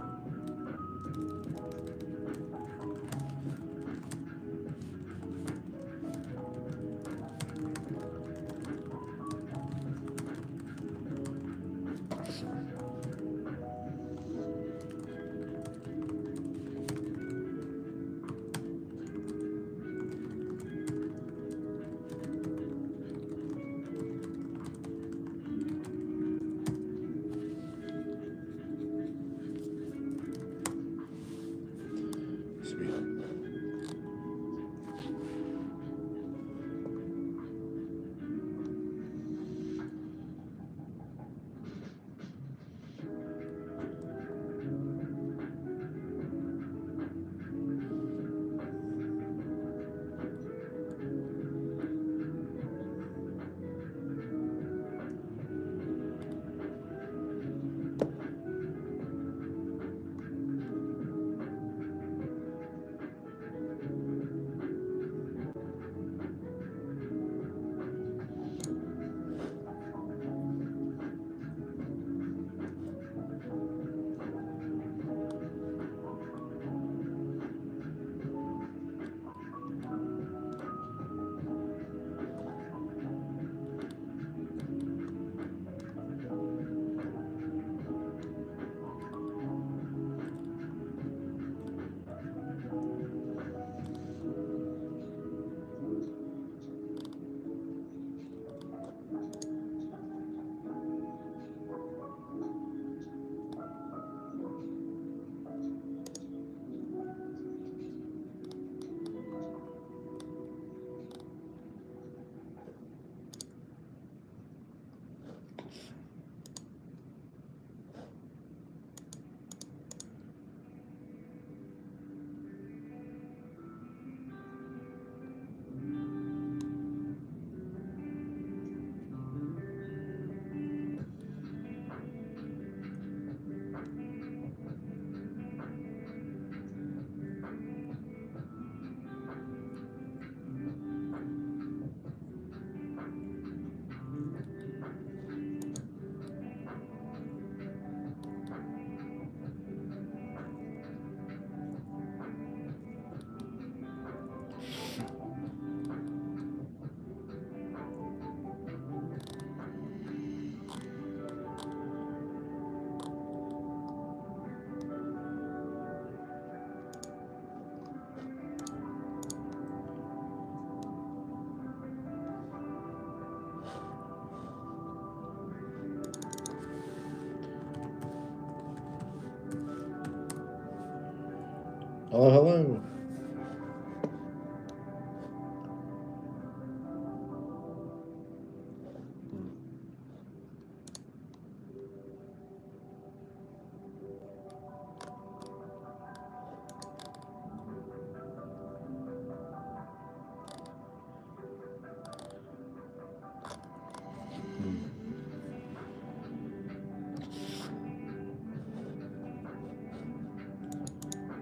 Hello, hello.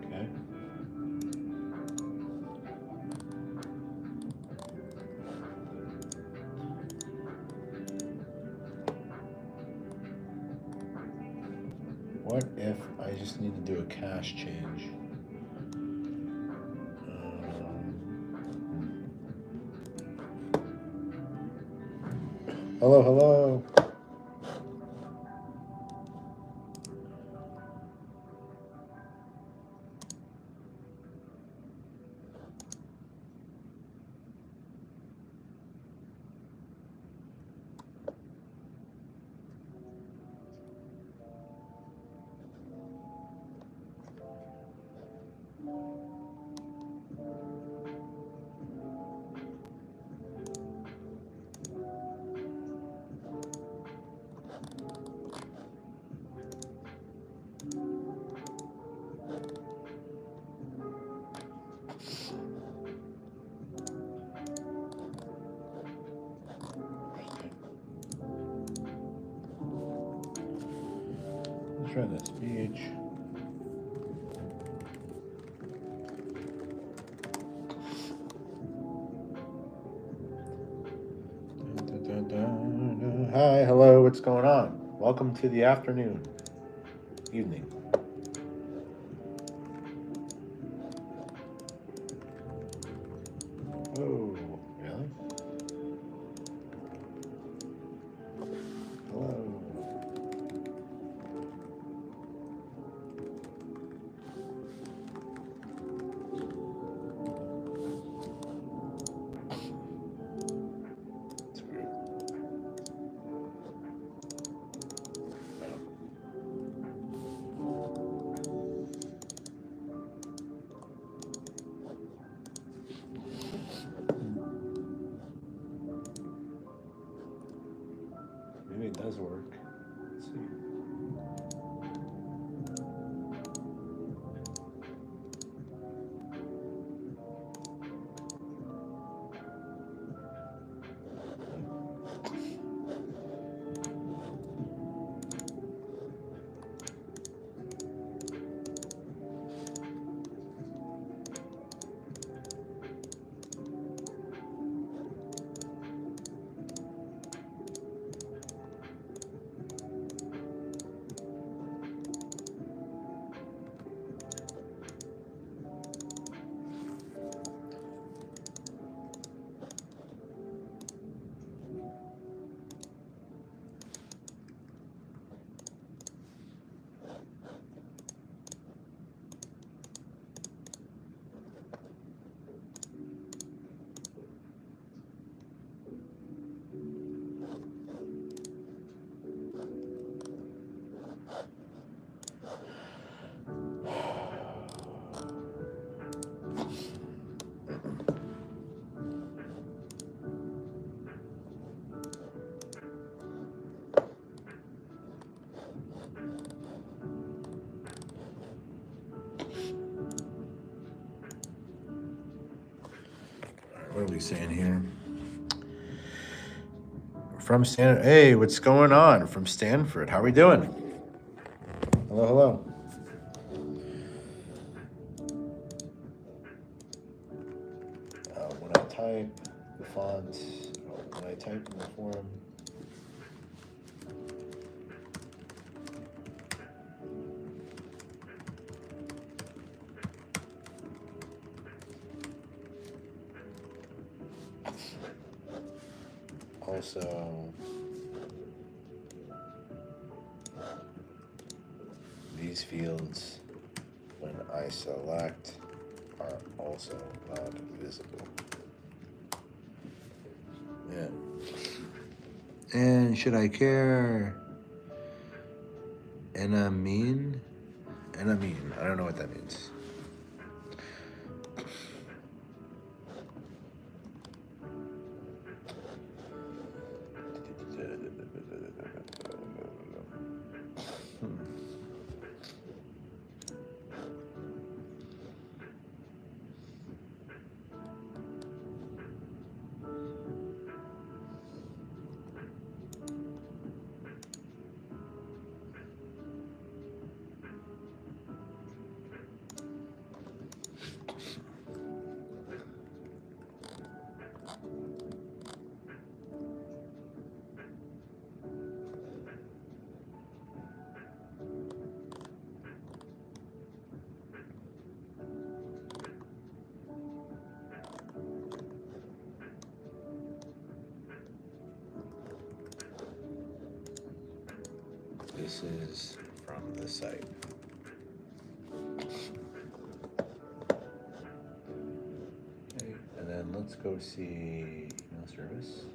Okay. What if I just need to do a cash change? Hello, hello. Let's try this. BH. Hi, hello, what's going on? Welcome to the afternoon, evening. Oh, really? Hello. It's weird. Maybe it does work. Let's see. What are we saying here? From Stanford. Hey, what's going on? From Stanford. How are we doing? Hello, hello. When I type the font, when I type in the form, also these fields, when I select, are also not visible. Yeah. And should I care? And I mean, I don't know what that means. This is from the site. Okay, and then let's go see email service.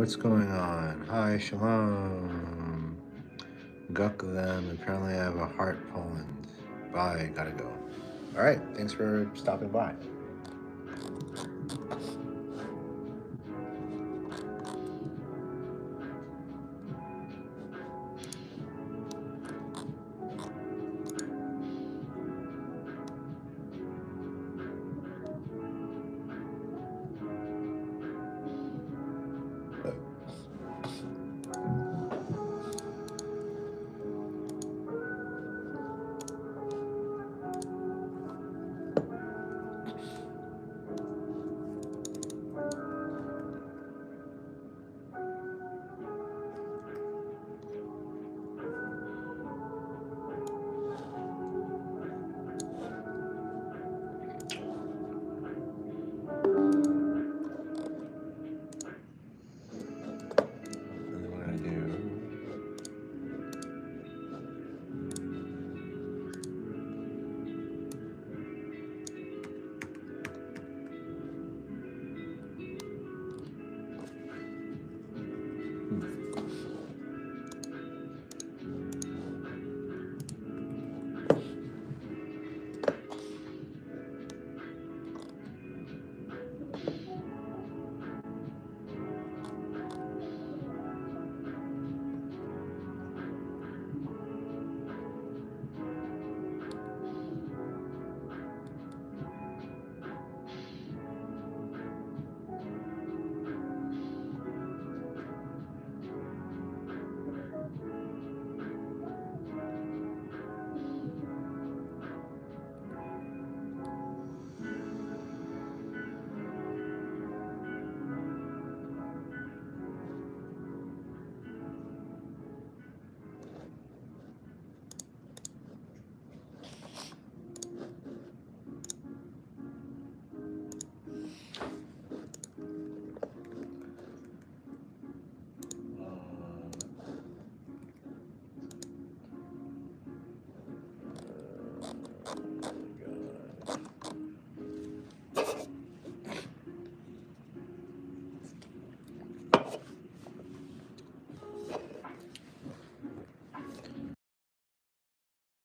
What's going on? Hi, shalom. Guk them. Apparently I have a heart Poland. Bye, gotta go. All right, thanks for stopping by.